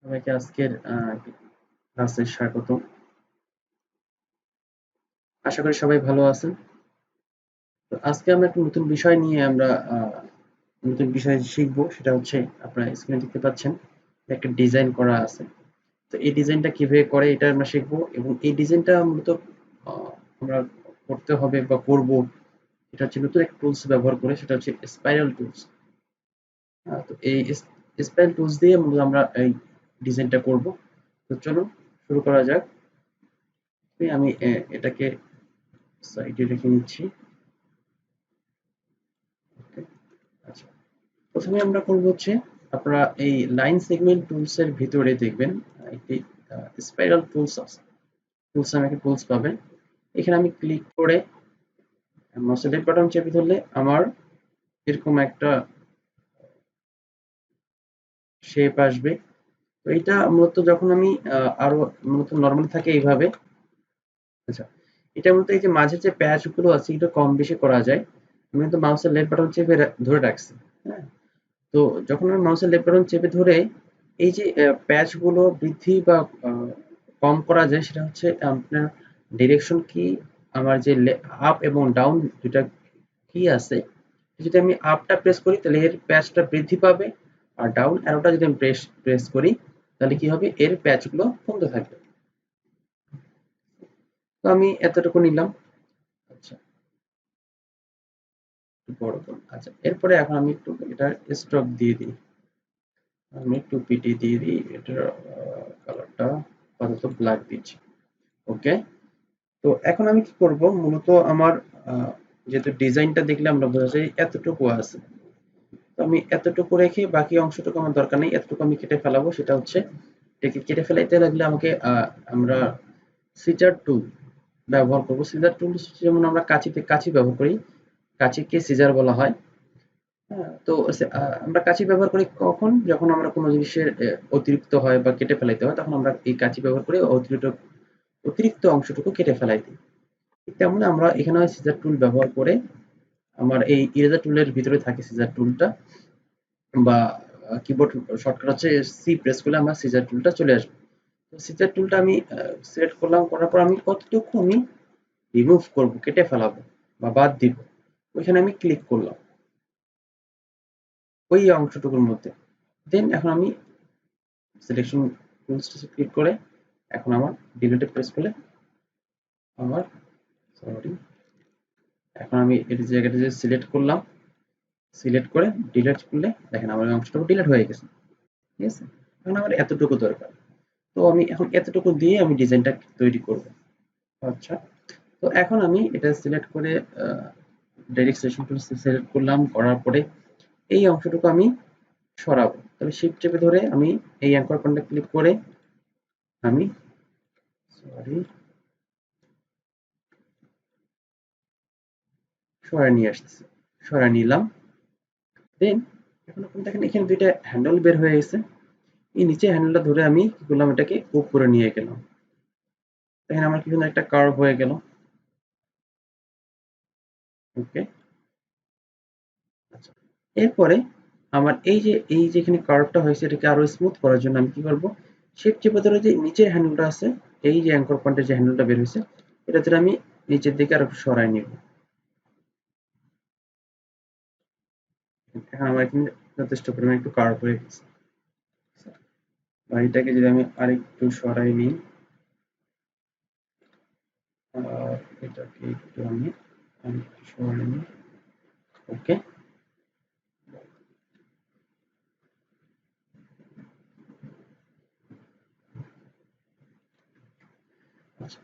সবাইকে আজকের ক্লাসে স্বাগত। আশা করি সবাই ভালো আছেন। তো আজকে আমরা একটা নতুন বিষয় নিয়ে নতুন বিষয় শিখব। সেটা হচ্ছে আপনারা স্ক্রিনে দেখতে পাচ্ছেন একটা ডিজাইন করা আছে। তো এই ডিজাইনটা কিভাবে করে এটা আমরা শিখবো এবং এই ডিজাইনটা মূলত আহ, আমরা করতে হবে বা করব। এটা হচ্ছে নতুন একটা টুলস ব্যবহার করে, সেটা হচ্ছে স্পাইরাল টুলস। তো এই স্পাইরাল টুলস দিয়ে মূলত আমরা এই ডিজাইনটা করব। তো চলুন শুরু করা যাক। আমি এটাকে সাইডে রেখে নিচ্ছি। ওকে, আচ্ছা। প্রথমে আমরা করব হচ্ছে আপনারা এই লাইন সেগমেন্ট টুলস এর ভিতরে দেখবেন একটি স্পাইরাল টুলস আছে। টুলস নামে একটা টুলস পাবেন। এখানে আমি ক্লিক করে মাউসের লেফট বাটন চেপে ধরলে আমার এরকম একটা শেপ আসবে। তো এটা মূলত যখন আমি আরো মূলত নরমালি থাকে এইভাবে। আচ্ছা, এটা মূলত এই যে মাঝে যে প্যাচ গুলো আছে এটা কম বেশি করা যায়। আমি কিন্তু মাউসের লেফট বাটন চেপে ধরে রাখছি। হ্যাঁ, তো যখন আমি মাউসের লেফট বাটন চেপে ধরে এই যে প্যাচ গুলো বৃদ্ধি বা কম করা যায়, সেটা হচ্ছে আপনার ডিরেকশন কি, আমার যে আপ এবং ডাউন দুটা কি আছে, যদি আমি আপটা প্রেস করি তাহলে এর প্যাচটা বৃদ্ধি পাবে, আর ডাউন অ্যারোটা যদি আমি প্রেস করি তাহলে কি হবে, এর প্যাচ গুলো কমতে থাকবে। তো আমি এতটুকু নিলাম। আচ্ছা, একটু বড় করুন। আচ্ছা, এরপরে এখন আমি একটু এটা স্ট্রোক দিয়ে দিই। আমি একটু পিটি দিয়ে দিই, এটার কালারটা আপাতত ব্ল্যাক দিচ্ছি। ওকে, তো এখন আমি কি করব, মূলত আমার যেহেতু ডিজাইনটা দেখলে আমরা বোঝা যায় এতটুকু আছে। তো আমি এতটুকু রেখে বাকি অংশটুকু আমার দরকার নেই, এতটুকু আমি কেটে ফেলাবো। সেটা হচ্ছে এটাকে কেটে ফেলাইতে লাগলে আমাকে আমরা সিজার টুল ব্যবহার করব। সিজার টুল যেমন আমরা কাঁচি ব্যবহার করি, কাঁচিকে সিজার বলা হয়। হ্যাঁ, তো আমরা কাঁচি ব্যবহার করি কখন, যখন আমরা কোনো জিনিসের অতিরিক্ত হয় বা কেটে ফেলাইতে হয়, তখন আমরা এই কাঁচি ব্যবহার করে অতিরিক্ত অতিরিক্ত অংশটুকু কেটে ফেলাই দিই। ঠিক তেমনি আমরা এখানে সিজার টুল ব্যবহার করে, আমার এই ইরেজার টুলের ভিতরে থাকে সিজার টুলটা, বা কিবোর্ড শর্টকাট হচ্ছে সি প্রেস করলে আমার সিজার টুলটা চলে আসবে। তো সিজার টুলটা আমি সিলেক্ট করলাম, করার পর আমি কতটুকু আমি রিমুভ করব, কেটে ফেলাবো বা বাদ দিব, ওইখানে আমি ক্লিক করলাম ওই অংশটুকুর মধ্যে। দেন এখন আমি সিলেকশন টুলসটা ক্লিক করে এখন আমার ডিলিটে প্রেস করলে আমার, সরি, এখন আমি এই জায়গাটা যে সিলেক্ট করলাম, সিলেক্ট করে ডিলিট করলে দেখেন আমার এই অংশটুকু ডিলিট হয়ে গেছে। ঠিক আছে, এখন আমার এতটুকু দরকার। তো আমি এখন এতটুকু দিয়ে আমি ডিজাইনটা তৈরি করব। আচ্ছা, তো এখন আমি এটা সিলেক্ট করে ডাইরেক্ট সিলেকশন টুল সিলেক্ট করলাম, করার পরে এই অংশটুকু আমি সরাবো। তবে শিফট চেপে ধরে আমি এই অ্যাঙ্কর পয়েন্টে ক্লিক করে আমি, সরি, সরায় নিয়ে আসতেছি, সরায় নিলাম। দেন এখন আপনি দেখেন এখানে দুইটা হ্যান্ডেল বের হয়ে গেছে। এই নিচে হ্যান্ডেলটা ধরে আমি কি করলাম, এটাকে উপরে নিয়ে গেলাম। দেখেন আমার কি সুন্দর একটা কার্ভ হয়ে গেল। ওকে, আচ্ছা, এরপরে আমার এই যে এখানে কার্ভটা হয়েছে, এটাকে আরো স্মুথ করার জন্য আমি কি করব, শিফট চেপে ধরে যে নিচের হ্যান্ডেলটা আছে, এই যে অ্যাঙ্কর পয়েন্টের যে হ্যান্ডেলটা বের হয়েছে, এটা ধরে আমি নিচের দিকে আরো সরাই নিব। এখন আমার এখানে যথেষ্ট পরিমাণে একটু কার্ভ হয়ে গেছে। এটাকে যদি আমি আরেকটু সরাই নিই, আর এটাকে একটু আমি আরেকটু সরাই নিই। ওকে, আচ্ছা,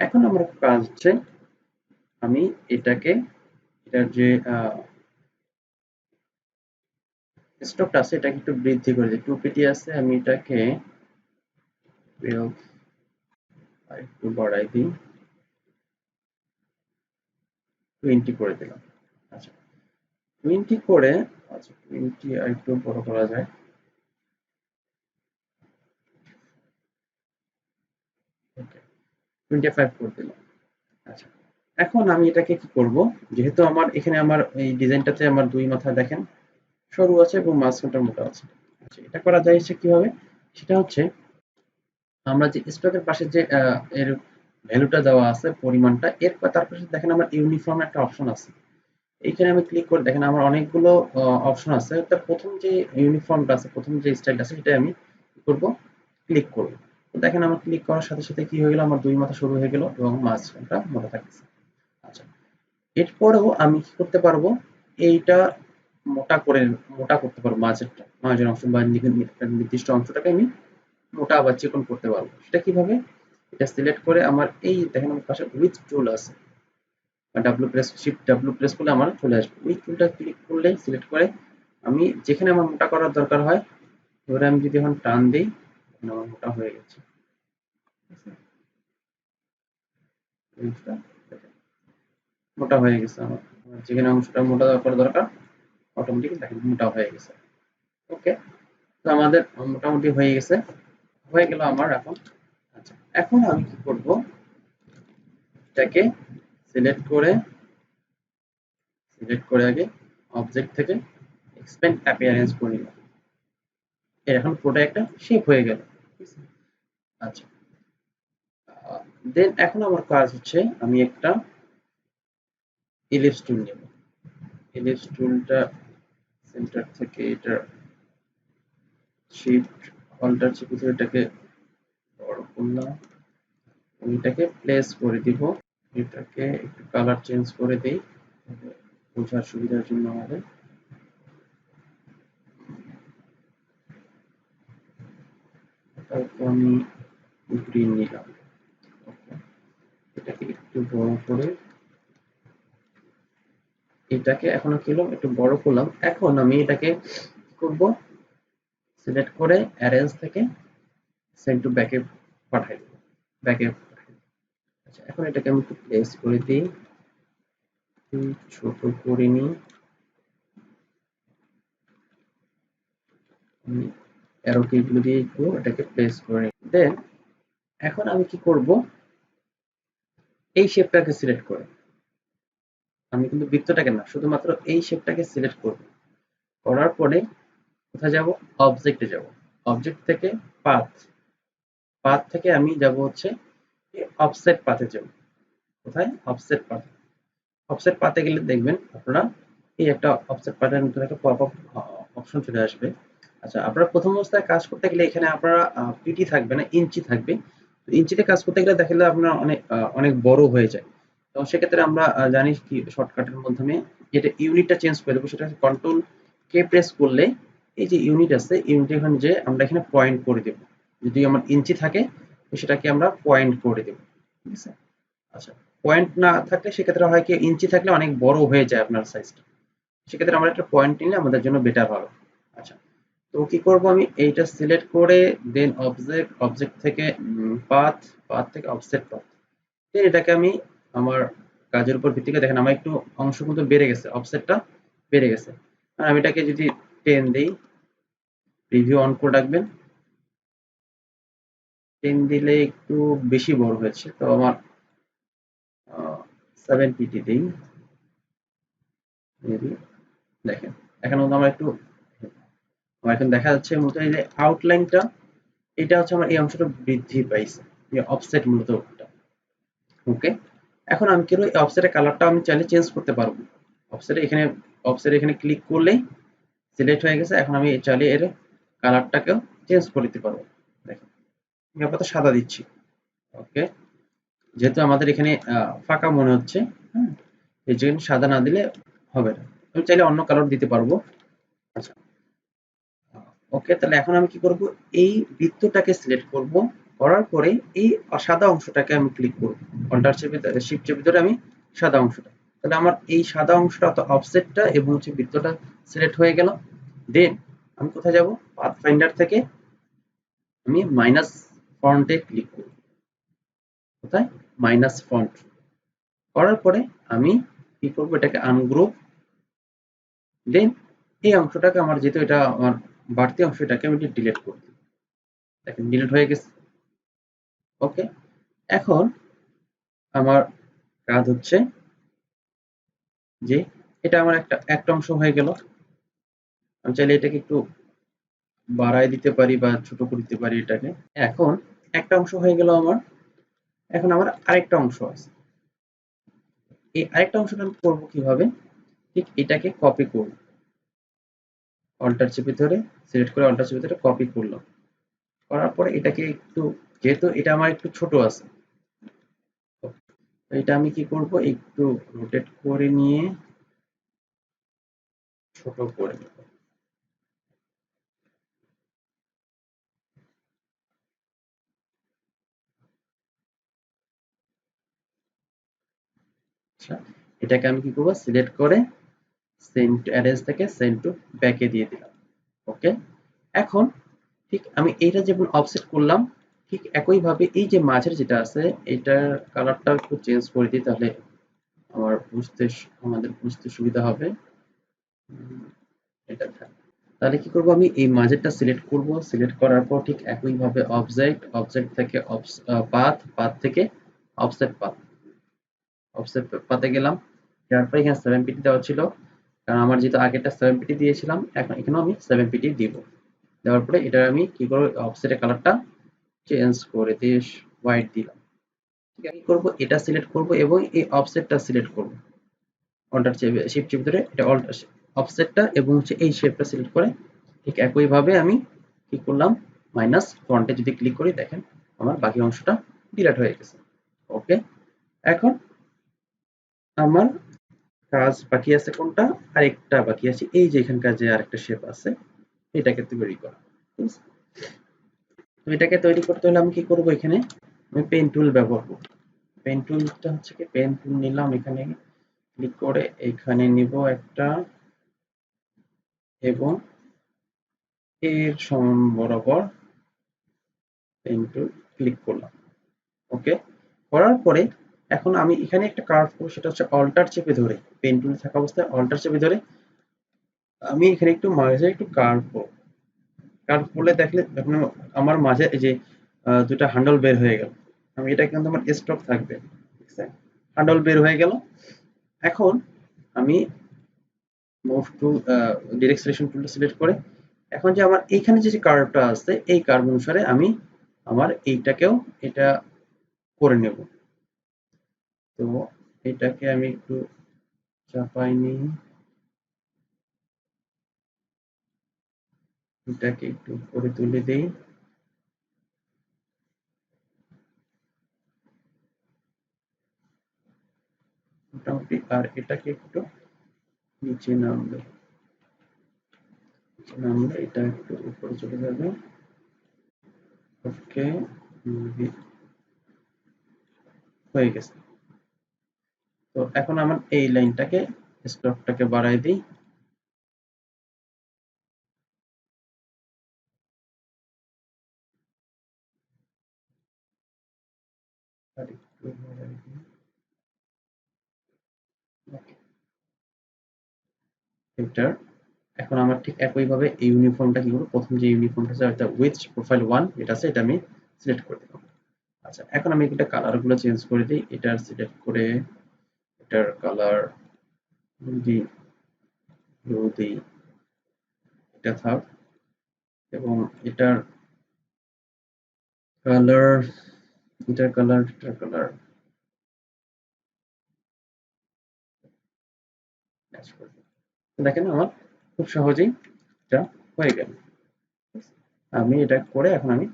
এখন আমার কাজ হচ্ছে আমি এটাকে, এটার যে স্টকটা আছে এটাকে একটু বৃদ্ধি করে দিই। 2 পিটি আছে, আমি এটাকে 12 আর একটু বাড়াই দিই, 20 করে দিলাম। আচ্ছা, 20 করে, আচ্ছা 20 আর একটু বড় করা যায়। ওকে, 25 করে দিলাম। আচ্ছা, এখন আমি এটাকে কি করব, যেহেতু আমার এখানে আমার এই ডিজাইনটাতে আমার দুই মাথা দেখেন সরু আছে এবং মাঝখানটা মোটা আছে। আচ্ছা, এটা করা যায় হচ্ছে কিভাবে, সেটা হচ্ছে আমরা যে স্টকের পাশে যে এর ভ্যালুটা দেওয়া আছে, পরিমাণটা, এর তার পাশে দেখেন আমার ইউনিফর্ম একটা অপশন আছে। এইখানে আমি ক্লিক করে দেখেন আমার অনেকগুলো অপশন আছে। তার প্রথম যে ইউনিফর্মটা আছে, প্রথম যে স্টাইলটা আছে, সেটা আমি কি করব, ক্লিক করব। তো দেখেন আমার ক্লিক করার সাথে সাথে কি হয়ে গেল, আমার দুই মাথা শুরু হয়ে গেল এবং মাঝখানটা মোটা থাকছে। আচ্ছা, এরপরেও আমি কি করতে পারবো, এইটা মোটা করে মোটা করতে পারবো, মাঝের অংশ বা নির্দিষ্ট অংশটাকে আমি মোটা বা চিকন করতে পারবো। সেটা কিভাবে, এটা সিলেক্ট করে আমার এই দেখেন আমার পাশে উইথ টুল আছে, W press, shift W press করলে আমার চলে আসবে। উইথ টুলটা ক্লিক করলে সিলেক্ট করে আমি যেখানে আমার মোটা করার দরকার হয়, এবারে আমি যদি এখন টান দিই, আমার মোটা হয়ে গেছে। মোটা হয়ে গেছে আমার, যেখানে অংশটা মোটা করা দরকার অটোমেটিক দেখেন মোটা হয়ে গেছে। ওকে, তো আমাদের মোটামুটি হয়ে গেছে, হয়ে গেল আমার এখন। আচ্ছা, এখন আমি কি করব, এটাকে সিলেক্ট করে আগে অবজেক্ট থেকে এক্সপ্যান্ড অ্যাপিয়ারেন্স করে নিলাম। এখন পুরোটা একটা শেপ হয়ে গেল। আচ্ছা, দেন এখন আমার কাজ হচ্ছে আমি একটা ইলিপস টুল নেব। ইলিপস টুলটা সেন্টার থেকে এটা শিফট অল্টার চেপে ধরে এটাকে বড় করলাম, এটাকে প্লেস করে দিব। এটাকে একটু কালার চেঞ্জ করে দেই বোঝার সুবিধার জন্য আমাদের। তারপর আমি গ্রিন নিলাম। এটাকে একটু বড় করে, এটাকে এখন কি হলো একটু বড় করলাম। এখন আমি এটাকে করব, সিলেক্ট করে অ্যারেঞ্জ থেকে সেন্ড টু ব্যাকে পাঠাই দেব, ব্যাকে। আচ্ছা, এখন এটাকে আমি একটু প্লেস করে দিই, ছোট করে নিই, আমি অ্যারো কিগুলো দিয়ে একটু এটাকে প্লেস করে নিই। দেন এখন আমি কি করব, এই শেপটাকে সিলেক্ট করে, আমি কিন্তু বৃত্তটাকে না, শুধুমাত্র এই শেপটাকে সিলেক্ট করব। করার পরে কোথায় যাব, অবজেক্টে যাব। অবজেক্ট থেকে পাথ, পাথ থেকে আমি যাব হচ্ছে অফসেট পাথে যাব। কোথায়, অফসেট পাথ। অফসেট পাথে গেলে দেখবেন আপনারা এই একটা অফসেট পাথের মধ্যে একটা পপ আপ অপশন চলে আসবে। আচ্ছা, আপনারা প্রথম অবস্থায় কাজ করতে গেলে এখানে আপনারা পিটি থাকবে না, ইঞ্চি থাকবে। তো ইঞ্চিতে কাজ করতে গেলে দেখা যায় আপনার অনেক বড় হয়ে যায়। তো সেক্ষেত্রে আমরা জানি কি শর্টকাটের মাধ্যমে যেটা ইউনিটটা চেঞ্জ করে দেবো, সেটা হচ্ছে কন্ট্রোল কে প্রেস করলে এই যে ইউনিট আছে, ইউনিট এখানে যে আমরা এখানে পয়েন্ট করে দেব। যদি আমার ইঞ্চি থাকে তো সেটাকে আমরা পয়েন্ট করে দেব। ঠিক আছে। আচ্ছা, পয়েন্ট না থাকলে সেক্ষেত্রে হয় কি, ইঞ্চি থাকলে অনেক বড় হয়ে যায় আপনার সাইজটা। সেক্ষেত্রে আমরা একটা পয়েন্ট নিলে আমাদের জন্য বেটার হবে। আচ্ছা, তো কি করব, আমি এইটা সিলেক্ট করে দেন অবজেক্ট থেকে পাথ, পাথ থেকে অফসেট পাথ, দেন এটাকে আমি আমার কাজের উপর ভিত্তি করে দেখেন আমার একটু অংশ কিন্তু বেড়ে গেছে, অফসেটটা বেড়ে গেছে। আর আমি এটাকে যদি 10 দেই, প্রিভিউ অন করে রাখবেন, 10 দিলে একটু বেশি বড় হয়েছে, তো আমার 7 পিটি দেই মেবি। দেখেন এখন কিন্তু আমার এখন দেখা যাচ্ছে মূলত এই যে আউটলাইনটা, এটা হচ্ছে আমার এই অংশটা বৃদ্ধি পাইছে, যে অফসেট মূলত ওটা। ওকে, এখন আমি কি করব, এই অফসেটের কালারটা আমি চাইলে চেঞ্জ করতে পারবো। অফসেটে এখানে ক্লিক করলেই সিলেক্ট হয়ে গেছে। এখন আমি চাইলে এর কালারটাকেও চেঞ্জ করে দিতে পারবো। দেখেন আমি আপাতত সাদা দিচ্ছি। ওকে, যেহেতু আমাদের এখানে ফাঁকা মনে হচ্ছে, হ্যাঁ, এই জন্য সাদা না দিলে হবে না। আমি চাইলে অন্য কালার দিতে পারবো। আচ্ছা, ওকে, তাহলে এখন আমি কি করব, এই বৃত্তটাকে সিলেক্ট করব, করার পরে এই সাদা অংশটাকে আমি ক্লিক করব, কন্ট্রোল শিফট চেপে ধরে আমি সাদা অংশটা, তাহলে আমার এই সাদা অংশটা অর্থাৎ অফসেটটা এবং হচ্ছে বৃত্তটা সিলেক্ট হয়ে গেল। দেন আমি কোথায় যাব, পাথ ফাইন্ডার থেকে আমি মাইনাস ফন্টে ক্লিক করব। কোথায়, মাইনাস ফন্ট করার পরে আমি কি করব, এটাকে আনগ্রুপ, দেন এই অংশটাকে আমার যেহেতু এটা আমার বাড়তি অংশ, এটাকে আমি ডিলিট করব। দেখেন ডিলিট হয়ে গেছে। ওকে, এখন আমার কাজ হচ্ছে যে এটা আমার একটা অংশ হয়ে গেল। আমি চাইলে এটাকে একটু বাড়ায় দিতে পারি বা ছোট করে দিতে পারি এটাকে। এখন একটা অংশ হয়ে গেল আমার। এখন আমার আরেকটা অংশ আছে। এই আরেকটা অংশটা আমি করবো কিভাবে? ঠিক এটাকে কপি করব। অল্টার চেপে ধরে সিলেক্ট করে অল্টার চেপে ধরে কপি করলাম। করার পরে এটাকে একটু, যেহেতু এটা আমার একটু ছোট আছে, তো এটা আমি কি করব, একটু রোটেট করে নিয়ে ছোট করে নেব। আচ্ছা, এটাকে আমি কি করব, সিলেক্ট করে সেন্ড টু অ্যারেঞ্জ থেকে সেন্ড টু ব্যাকে দিয়ে দিলাম। ওকে। এখন ঠিক আমি এইটা যেমন অফসেট করলাম, ঠিক একই ভাবে এই যে মাঝের যেটা আছে এটার কালারটা একটু চেঞ্জ করে দিই, তাহলে আমাদের বুঝতে সুবিধা হবে। এটা থাক। তাহলে কি করব, আমি এই মাঝেরটা সিলেক্ট করব, সিলেক্ট করার পর ঠিক একই ভাবে অবজেক্ট থেকে পাথ থেকে অফসেট পাতে গেলাম। যার পরে এখানে 7pt দেওয়া ছিল, কারণ আমার যেহেতু আগেরটা 7pt দিয়েছিলাম, এখন এখানেও আমি 7pt দিব। দেওয়ার পরে এটা আমি কি করব, অফসেটের কালারটা চেঞ্জ করে দিয়ে হোয়াইট দিলাম। ঠিক আছে, কি করব, এটা সিলেক্ট করব এবং এই অফসেটটা সিলেক্ট করব। অল্টার চেপে শিফট চেপে ধরে এটা অফসেটটা এবং হচ্ছে এই শেপটা সিলেক্ট করে ঠিক একই ভাবে আমি কি করলাম, মাইনাস ফন্টে যদি ক্লিক করি দেখেন আমার বাকি অংশটা ডিলিট হয়ে গেছে। ওকে। এখন আমার কাজ বাকি আছে কোনটা, আরেকটা বাকি আছে, এই যে এখানকার যে আরেকটা শেপ আছে এটাকে তৈরি করা। ঠিক আছে? তো এটাকে তৈরি করতে হলে আমি কি করব, এখানে আমি পেন টুল ব্যবহার করব। পেন টুলটা হচ্ছে কি, পেন টুল নিলাম, এখানে ক্লিক করে এখানে নিব একটা এবং এর সমান বরাবর পেন টুল ক্লিক করলাম। ওকে। করার পরে এখন আমি এখানে একটা কার্ভ করব, সেটা হচ্ছে অল্টার চেপে ধরে, পেন টুল থাকা অবস্থায় অল্টার চেপে ধরে আমি এখানে একটু মাঝে একটু কার্ভ করব। কার্ভ করলে দেখলে এখন আমার মাঝে এই যে দুটা হ্যান্ডল বের হয়ে গেল। আমি এটা কিন্তু আমার স্টক থাকবে। ঠিক আছে, হ্যান্ডল বের হয়ে গেল। এখন আমি মুভ টু ডিরেক্ট সিলেকশন টুলটা সিলেক্ট করে এখন যে আমার এইখানে যে কার্ভটা আছে এই কার্ভ অনুসারে আমি আমার এইটাকেও এটা করে নেব। তো এটাকে আমি একটু চাপাই নিই, এটাকে একটু উপরে তুলে দেই, মোটামুটি। আর এটাকে একটু নিচে নামবে, নামলে এটা একটু উপরে চলে যাবে। ওকে, হয়ে গেছে। তো এখন আমার এই লাইনটাকে স্ট্রোকটাকে বাড়াই দিই। আর একটু বাড়াই দিই। ওকে, এটার এখন আমার ঠিক একইভাবে এই ইউনিফর্মটা কি করবো, প্রথম যে ইউনিফর্মটা আছে এটা উইথ প্রোফাইল 1 এটা আছে, এটা আমি সিলেক্ট করে দিলাম। আচ্ছা, এখন আমি এটা কালার গুলো চেঞ্জ করে দিই, এটার সিলেক্ট করে এটার কালার দি ব্লু দিই, এটা থাক। এবং এটার কালার এটার কালার ম্যাচ করে দিই। দেখেন আমার খুব সহজেই এটা হয়ে গেল। আমি এটা করে এখন আমি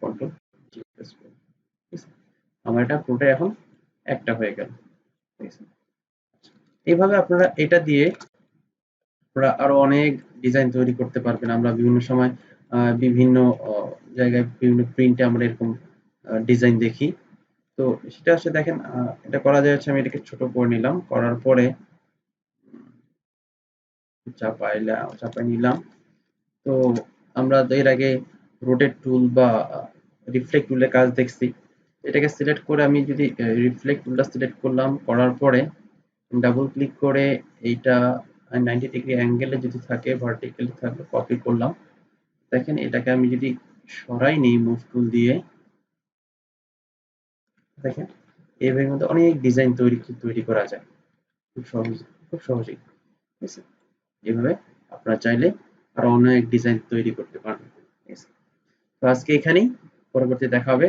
কন্ট্রোল জি প্রেস করব। ঠিক আছে? আমার এটা পুরোটাই এখন একটা হয়ে গেল। ঠিক আছে? এইভাবে আপনারা এটা দিয়ে আপনারা আরো অনেক ডিজাইন তৈরি করতে পারবেন। আমরা বিভিন্ন সময় বিভিন্ন জায়গায় বিভিন্ন প্রিন্টে আমরা এরকম ডিজাইন দেখি। তো সেটা হচ্ছে দেখেন এটা করা যায় হচ্ছে, আমি এটাকে ছোট করে নিলাম, করার পরে চাপাই নিলাম। তো আমরা এর আগে রোটেট টুল বা রিফ্লেক্ট টুলের কাজ দেখছি। এটাকে সিলেক্ট করে আমি যদি রিফ্লেক্ট টুলটা সিলেক্ট করলাম, করার পরে ডাবল ক্লিক করে এইটা 90 ডিগ্রি অ্যাঙ্গেলে যদি থাকে, ভার্টিক্যালি থাকলে কপি করলাম। দেখেন এটাকে আমি যদি সরাই নেই মুভ টুল দিয়ে, দেখেন এইভাবে মধ্যে অনেক ডিজাইন তৈরি করা যায় খুব সহজেই। ঠিক আছে? এভাবে আপনারা চাইলে আর অনেক ডিজাইন তৈরি করতে পারবেন। ঠিক আছে? তো আজকে এখানেই, পরবর্তী দেখা হবে।